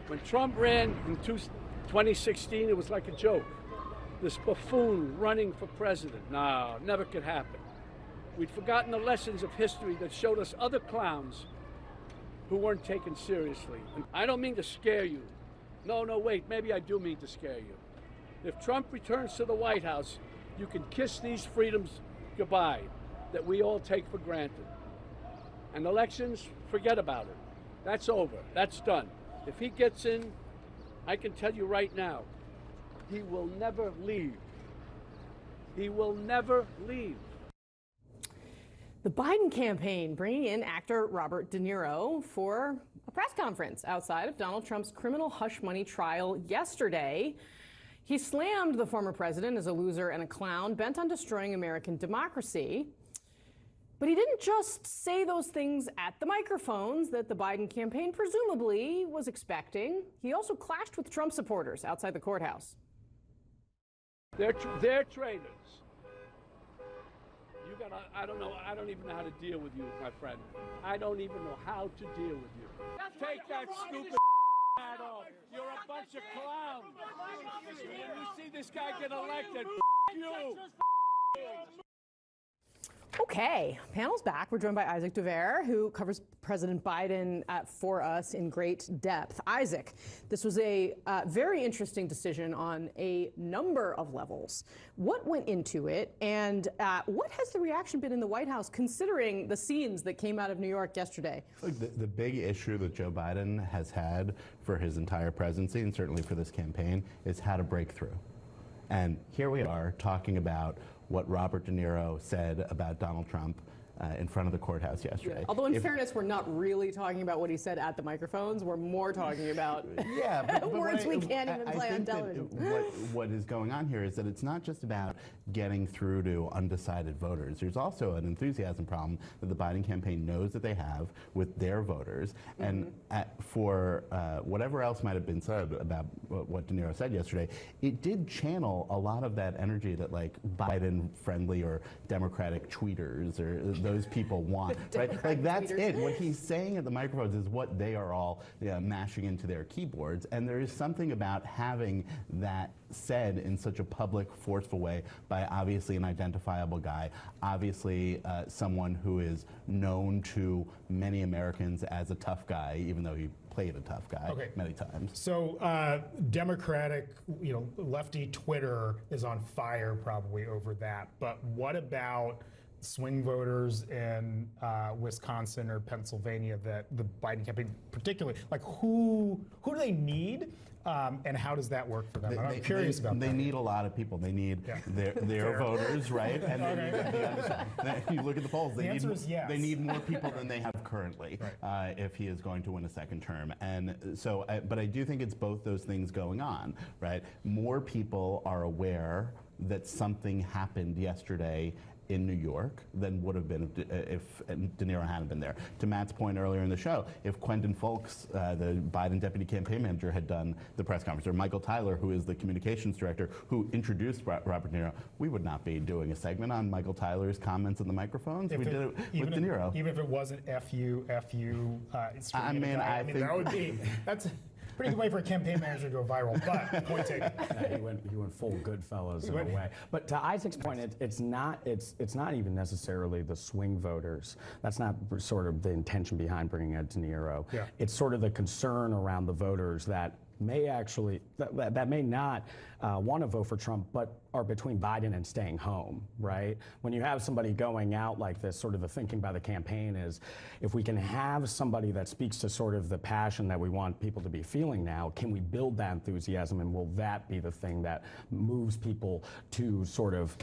When Trump ran in 2016, it was like a joke. This buffoon running for president. No, never could happen. We'd forgotten the lessons of history that showed us other clowns who weren't taken seriously. And I don't mean to scare you. No, wait, maybe I do mean to scare you. If Trump returns to the White House, you can kiss these freedoms goodbye that we all take for granted. And elections, forget about it. That's over. That's done. If he gets in, I can tell you right now, he will never leave. He will never leave. The Biden campaign bringing in actor Robert De Niro for a press conference outside of Donald Trump's criminal hush money trial yesterday. He slammed the former president as a loser and a clown bent on destroying American democracy. But he didn't just say those things at the microphones that the Biden campaign presumably was expecting. He also clashed with Trump supporters outside the courthouse. They're traitors. I don't know. I don't even know how to deal with you, my friend. I don't even know how to deal with you. Take that stupid hat off. You're a bunch of clowns. When you see this guy get elected, you. Okay, panel's back. We're joined by Isaac Duvere, who covers President Biden for us in great depth. Isaac, this was a very interesting decision on a number of levels. What went into it, and what has the reaction been in the White House, considering the scenes that came out of New York yesterday? Look, the big issue that Joe Biden has had for his entire presidency, and certainly for this campaign, is how to break through. And here we are talking about what Robert De Niro said about Donald Trump in front of the courthouse yesterday. Yeah. Although in fairness, we're not really talking about what he said at the microphones. We're more talking about words we can't even play on television. What is going on here is that it's not just about getting through to undecided voters. There's also an enthusiasm problem that the Biden campaign knows that they have with their voters. And for whatever else might have been said about what De Niro said yesterday, it did channel a lot of that energy that like Biden-friendly or Democratic tweeters or those people want, right? Like that's it. What he's saying at the microphones is what they are all mashing into their keyboards. And there is something about having that said in such a public, forceful way by obviously an identifiable guy, obviously someone who is known to many Americans as a tough guy, even though he played a tough guy many times. So Democratic, lefty Twitter is on fire probably over that. But what about swing voters in Wisconsin or Pennsylvania that the Biden campaign particularly, like who do they need and how does that work for them? I'm curious about that. They need a lot of people. They need their voters, right? And you look at the polls, they need more people than they have currently if he is going to win a second term. And so, but I do think it's both those things going on, right? More people are aware that something happened yesterday in New York than would have been if De Niro hadn't been there. To Matt's point earlier in the show, if Quentin Fulks, the Biden deputy campaign manager, had done the press conference, or Michael Tyler, who is the communications director, who introduced Robert De Niro, we would not be doing a segment on Michael Tyler's comments in the microphones. We did it with De Niro. Even if it wasn't FU, I mean, that would be, that's a pretty good way for a campaign manager to go viral, but point taken. He went full Goodfellas in a way. But to Isaac's point, it's not even necessarily the swing voters. That's not sort of the intention behind bringing in De Niro. Yeah. It's sort of the concern around the voters that may actually, that may not want to vote for Trump, but are between Biden and staying home, right? When you have somebody going out like this, sort of the thinking by the campaign is, if we can have somebody that speaks to sort of the passion that we want people to be feeling now, can we build that enthusiasm, and will that be the thing that moves people to sort of,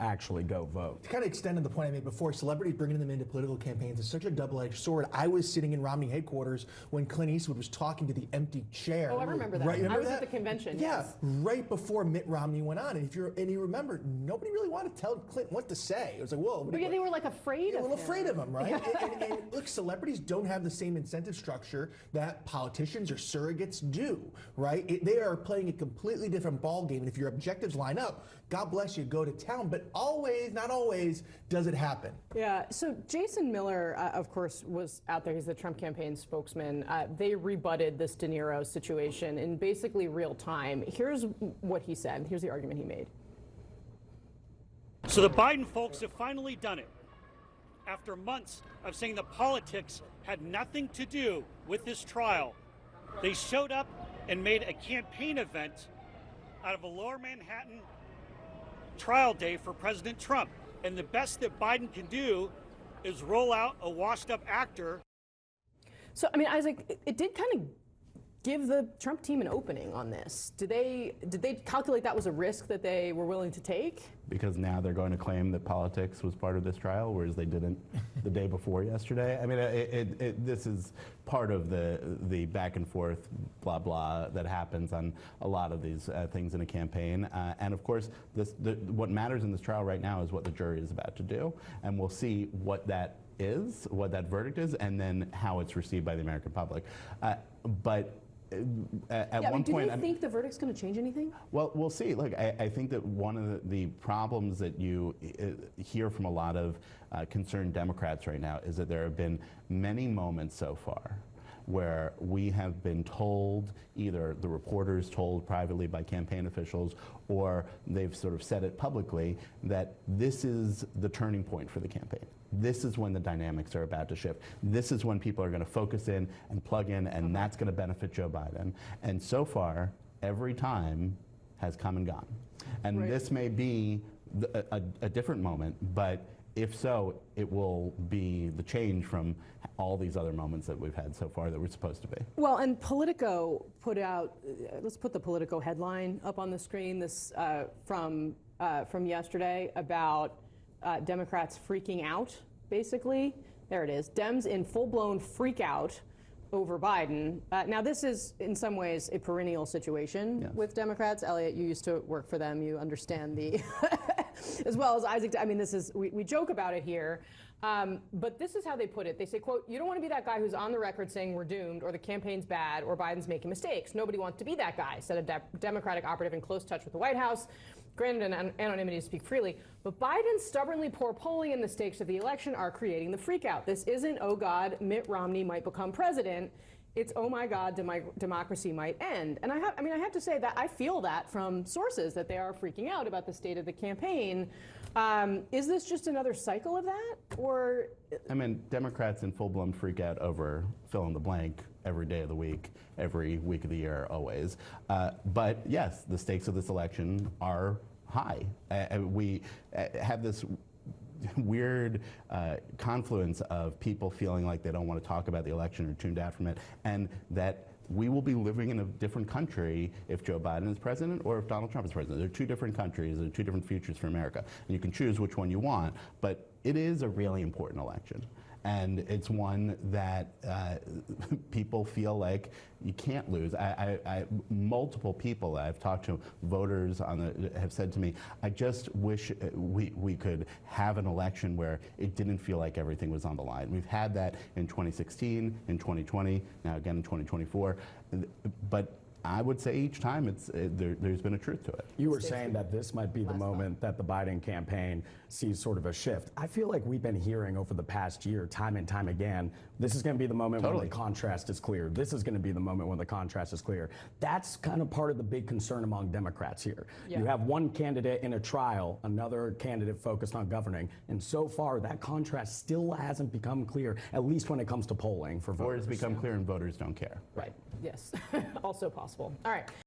actually go vote? To kind of extend on the point I made before, celebrities bringing them into political campaigns is such a double-edged sword. I was sitting in Romney headquarters when Clint Eastwood was talking to the empty chair. Oh, I remember that. Right, remember I was that? at the convention. Yeah, yes. right before Mitt Romney went on, and you remember, nobody really wanted to tell Clinton what to say. It was like, whoa. But they were like afraid of him. A little afraid of him, right? and look, celebrities don't have the same incentive structure that politicians or surrogates gets due, right? They are playing a completely different ball game. And if your objectives line up, God bless you, go to town. But always, not always, does it happen. Yeah, so Jason Miller, of course, was out there. He's the Trump campaign spokesman. They rebutted this De Niro situation in basically real time. Here's what he said. Here's the argument he made. So the Biden folks have finally done it. After months of saying the politics had nothing to do with this trial, they showed up and made a campaign event out of a Lower Manhattan trial day for President Trump. And the best that Biden can do is roll out a washed-up actor. So, I mean, Isaac, it did kind of give the Trump team an opening on this. Did they calculate that was a risk that they were willing to take? Because now they're going to claim that politics was part of this trial, whereas they didn't the day before yesterday. I mean, this is part of the back and forth blah blah that happens on a lot of these things in a campaign. And of course, what matters in this trial right now is what the jury is about to do, and we'll see what that is, what that verdict is, and then how it's received by the American public. But at one point, do you think the verdict's going to change anything? Well, we'll see. Look, I think that one of the problems that you hear from a lot of concerned Democrats right now is that there have been many moments so far where we have been told, either the reporters told privately by campaign officials, or they've sort of said it publicly, that this is the turning point for the campaign. This is when the dynamics are about to shift. This is when people are going to focus in and plug in, and that's going to benefit Joe Biden. And so far, every time has come and gone. And this may be a different moment, but if so, it will be the change from all these other moments that we've had so far that we're supposed to be. Well, and Politico put out, let's put the Politico headline up on the screen, this from yesterday about Democrats freaking out, basically. There it is. Dems in full-blown freak out over Biden. Now, this is, in some ways, a perennial situation with Democrats. Elliot, you used to work for them. You understand the, as well as Isaac. I mean, this is, we joke about it here. But this is how they put it. They say, quote, "You don't want to be that guy who's on the record saying we're doomed or the campaign's bad or Biden's making mistakes. Nobody wants to be that guy," said a Democratic operative in close touch with the White House. Granted an anonymity to speak freely, but Biden's stubbornly poor polling and the stakes of the election are creating the freakout. This isn't, oh God, Mitt Romney might become president. It's, oh my God, democracy might end. And I have to say that I feel that from sources that they are freaking out about the state of the campaign. Is this just another cycle of that, or? I mean, Democrats in full-blown freak out over fill in the blank every day of the week, every week of the year, always. But yes, the stakes of this election are high. We have this weird confluence of people feeling like they don't want to talk about the election or tuned out from it, and that we will be living in a different country if Joe Biden is president or if Donald Trump is president. They're two different countries, they're two different futures for America. And you can choose which one you want, but it is a really important election. And it's one that people feel like you can't lose. Multiple people that I've talked to, voters have said to me, I just wish we could have an election where it didn't feel like everything was on the line. We've had that in 2016, in 2020, now again in 2024. But I would say each time there's been a truth to it. You were saying that this might be the moment that the Biden campaign sees sort of a shift. I feel like we've been hearing over the past year, time and time again, this is going to be the moment when the contrast is clear. This is going to be the moment when the contrast is clear. That's kind of part of the big concern among Democrats here. Yeah. You have one candidate in a trial, another candidate focused on governing, and so far that contrast still hasn't become clear, at least when it comes to polling for voters. Or it's become clear and voters don't care. Right, yes, also possible. All right.